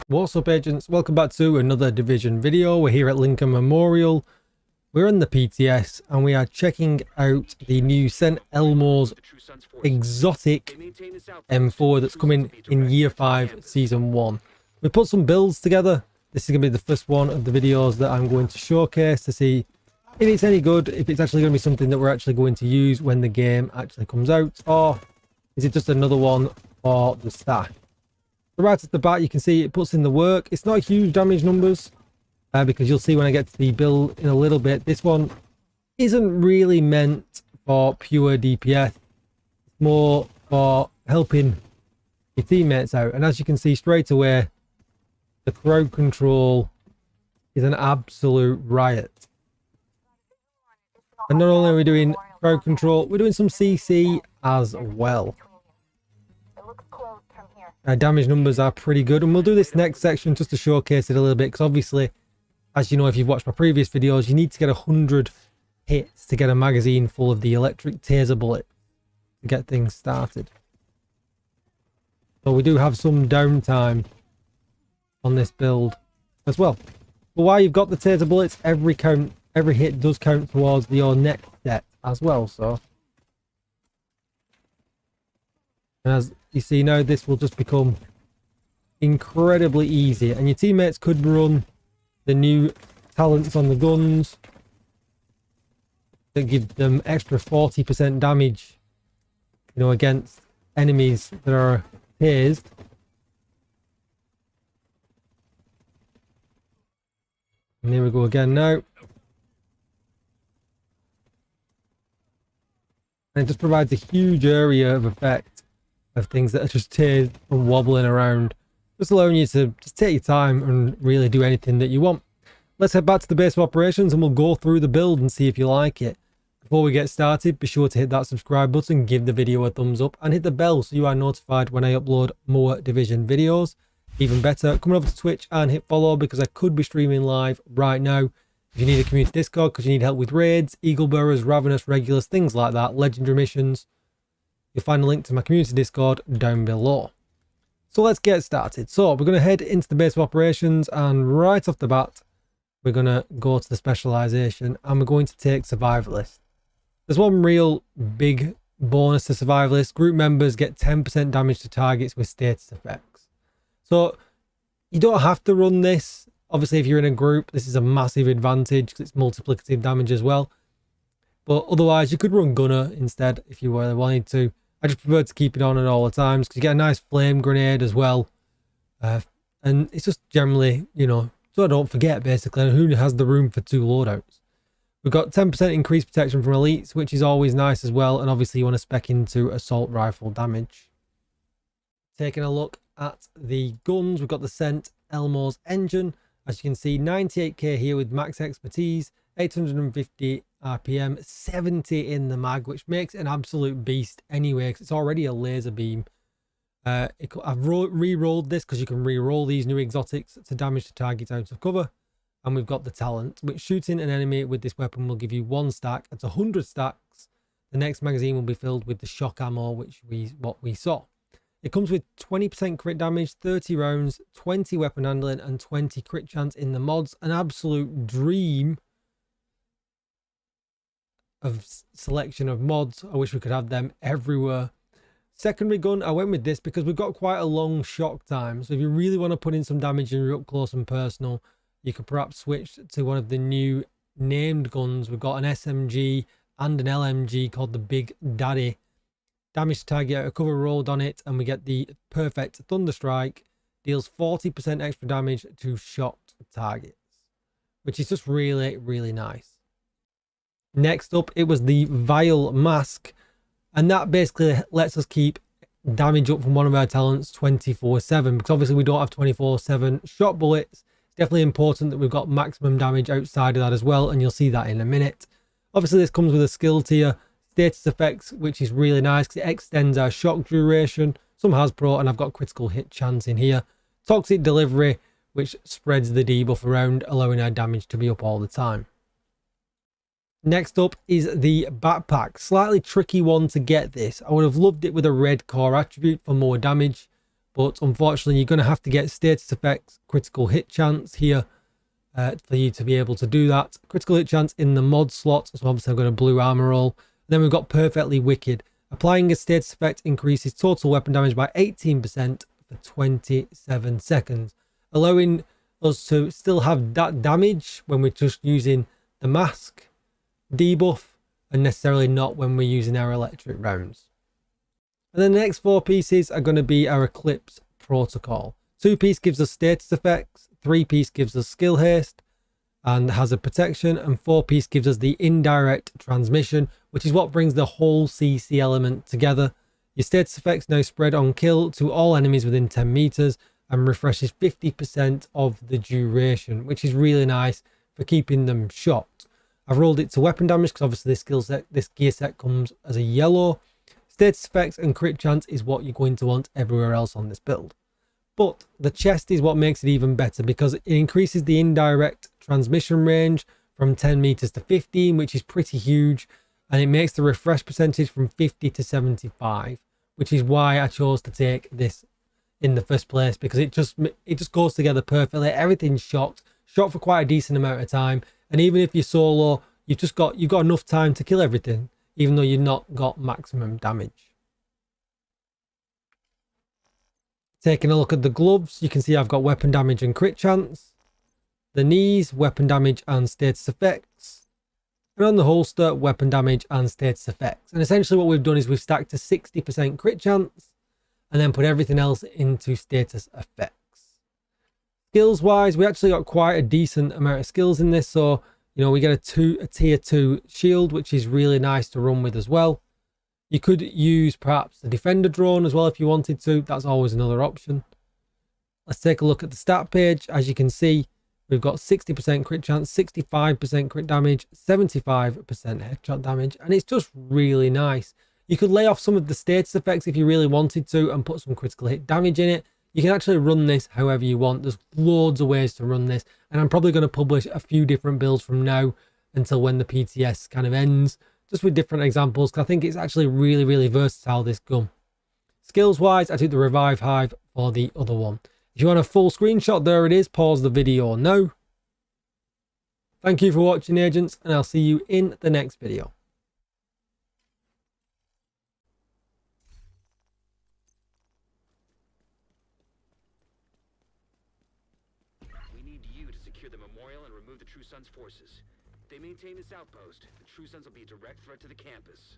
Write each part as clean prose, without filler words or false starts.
What's up, agents? Welcome back to another Division video. We're here at Lincoln Memorial. We're in the PTS and we are checking out the new St. Elmo's exotic M4 that's coming in Year 5 Season 1. We put some builds together. This is going to be the first one of the videos that I'm going to showcase to see if it's any good, if it's actually going to be something that we're actually going to use when the game actually comes out, or is it just another one for the staff. Right at the back, you can see it puts in the work. It's not huge damage numbers because you'll see when I get to the build in a little bit. This one isn't really meant for pure DPS. It's more for helping your teammates out. And as you can see straight away, the crowd control is an absolute riot. And not only are we doing crowd control, we're doing some CC as well. Damage numbers are pretty good, and we'll do this next section just to showcase it a little bit, because obviously, as you know, if you've watched my previous videos, you need to get 100 hits to get a magazine full of the electric taser bullet to get things started. So we do have some downtime on this build as well. But while you've got the taser bullets, every hit does count towards your next set as well. So as you see now, this will just become incredibly easy, and your teammates could run the new talents on the guns that give them extra 40% damage, you know, against enemies that are tased. And here we go again now. And it just provides a huge area of effect of things that are just tased and wobbling around, just allowing you to just take your time and really do anything that you want. Let's head back to the base of operations and we'll go through the build and see if you like it. Before we get started, be sure to hit that subscribe button, give the video a thumbs up, and hit the bell so you are notified when I upload more Division videos. Even better, come over to Twitch and hit follow, because I could be streaming live right now. If you need a community Discord because you need help with raids, Eagle Bearers, Ravenous, Regulars, things like that, legendary missions, you'll find a link to my community Discord down below. So let's get started. So we're going to head into the base of operations, and right off the bat, we're going to go to the specialization and we're going to take survivalist. There's one real big bonus to survivalist. Group members get 10% damage to targets with status effects. So you don't have to run this. Obviously, if you're in a group, this is a massive advantage because it's multiplicative damage as well. But otherwise, you could run gunner instead if you really wanted to. I just prefer to keep it on at all the times because you get a nice flame grenade as well. And it's just generally, you know, so I don't forget basically who has the room for 2 loadouts. We've got 10% increased protection from elites, which is always nice as well. And obviously you want to spec into assault rifle damage. Taking a look at the guns, we've got the St. Elmo's engine. As you can see, 98k here with max expertise, 850 RPM, 70 in the mag, which makes it an absolute beast anyway because it's already a laser beam. I've re-rolled this because you can re-roll these new exotics to damage the target out of cover. And we've got the talent, which shooting an enemy with this weapon will give you 1 stack. It's 100 stacks. The next magazine will be filled with the shock ammo, which what we saw. It comes with 20% crit damage, 30 rounds, 20 weapon handling, and 20 crit chance in the mods. An absolute dream of selection of mods. I wish we could have them everywhere. Secondary gun, I went with this because we've got quite a long shock time. So if you really want to put in some damage and you're up close and personal, you could perhaps switch to one of the new named guns. We've got an SMG and an LMG called the Big Daddy. Damage to target out of cover rolled on it, and we get the perfect Thunder Strike. Deals 40% extra damage to shot targets, which is just really, really nice. Next up, it was the Vile Mask, and that basically lets us keep damage up from one of our talents 24/7, because obviously we don't have 24/7 shot bullets. It's definitely important that we've got maximum damage outside of that as well, and you'll see that in a minute. Obviously this comes with a skill tier, status effects, which is really nice because it extends our shock duration. Some Hasbro, and I've got critical hit chance in here. Toxic delivery, which spreads the debuff around, allowing our damage to be up all the time. Next up is the backpack. Slightly tricky one to get this. I would have loved it with a red core attribute for more damage, but unfortunately you're going to have to get status effects critical hit chance here for you to be able to do that. Critical hit chance in the mod slot, so obviously I've got a blue armor roll. Then we've got Perfectly Wicked. Applying a status effect increases total weapon damage by 18% for 27 seconds, allowing us to still have that damage when we're just using the mask debuff and necessarily not when we're using our electric rounds. And then the next 4 pieces are going to be our Eclipse Protocol. 2-piece gives us status effects, 3-piece gives us skill haste and has a protection, and 4-piece gives us the indirect transmission, which is what brings the whole CC element together. Your status effects now spread on kill to all enemies within 10 meters and refreshes 50% of the duration, which is really nice for keeping them shot. I've rolled it to weapon damage because obviously this gear set comes as a yellow. Status effects and crit chance is what you're going to want everywhere else on this build. But the chest is what makes it even better because it increases the indirect transmission range from 10 meters to 15, which is pretty huge. And it makes the refresh percentage from 50 to 75, which is why I chose to take this in the first place, because it just goes together perfectly. Everything's shot for quite a decent amount of time. And even if you're solo, you've got enough time to kill everything, even though you've not got maximum damage. Taking a look at the gloves, you can see I've got weapon damage and crit chance. The knees, weapon damage and status effects. And on the holster, weapon damage and status effects. And essentially what we've done is we've stacked a 60% crit chance and then put everything else into status effects. Skills wise, we actually got quite a decent amount of skills in this. So, you know, we get a tier 2 shield, which is really nice to run with as well. You could use perhaps the defender drone as well if you wanted to. That's always another option. Let's take a look at the stat page. As you can see, we've got 60% crit chance, 65% crit damage, 75% headshot damage, and it's just really nice. You could lay off some of the status effects if you really wanted to and put some critical hit damage in it. You can actually run this however you want. There's loads of ways to run this, and I'm probably going to publish a few different builds from now until when the PTS kind of ends, just with different examples, because I think it's actually really, really versatile, this gun. Skills wise, I took the Revive Hive for the other one. If you want a full screenshot, there it is. Pause the video now. Thank you for watching, agents, and I'll see you in the next video. We need you to secure the memorial and remove the True Sons forces. If they maintain this outpost, the True Sons will be a direct threat to the campus.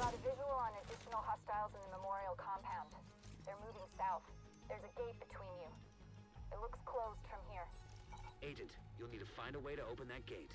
Got a visual on additional hostiles in the memorial compound. They're moving south. There's a gate between you. It looks closed from here. Agent, you'll need to find a way to open that gate.